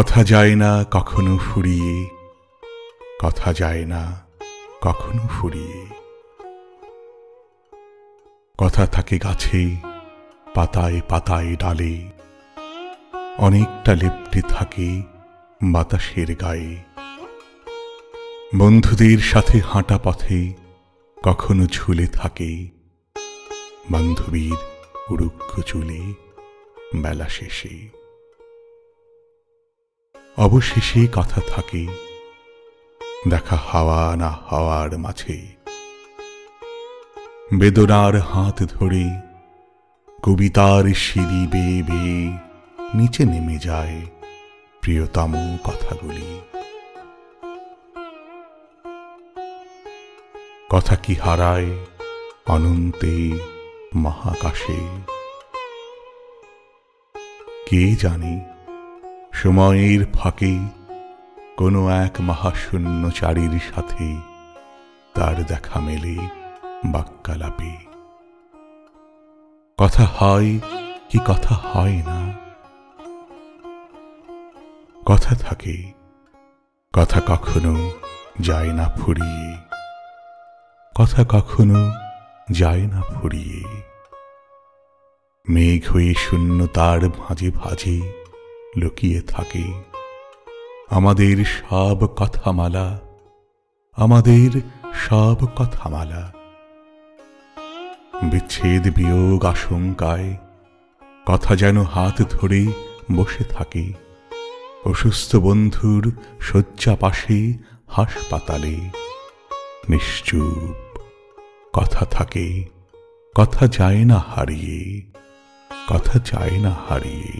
কথা যায় না কখনো ফুরিয়ে, কথা যায় না কখনো ফুরিয়ে। কথা থাকে গাছে, পাতায় পাতায় ডালে, অনেকটা লেপ্টে থাকে বাতাসের গায়ে। বন্ধুদের সাথে হাঁটা পথে কখনো ঝুলে থাকে বান্ধবীর উরুক্ষ চুলে বেলা শেষে। অবশেষে কথা থাকে দেখা হাওয়া না হাওয়ার মাঝে। বেদনার হাত ধরে কবিতার সিঁড়ি বেয়ে বেয়ে নিচে নেমে যায় প্রিয়তম কথাগুলি। কথা কি হারায় অনন্তে মহাকাশে? কে জানে সময়ের ফাঁকে কোনো এক মহাশূন্যচারীর সাথে তার দেখা মেলে বাক্যালাপে। কথা হয় কি কথা হয় না? কথা থাকে, কথা কখনো যায় না ফুরিয়ে, কথা কখনো যায় না ফুরিয়ে। মেঘ হয়ে শূন্যতার ভাঁজে ভাঁজে লুকিয়ে থাকে আমাদের সব কথামালা, আমাদের সব কথামালা। বিচ্ছেদ বিয়োগ আশঙ্কায় কথা যেন হাত ধরে বসে থাকে অসুস্থ বন্ধুর শয্যা পাশে হাসপাতালে। নিশ্চুপ কথা থাকে, কথা যায় না হারিয়ে, কথা যায় না হারিয়ে।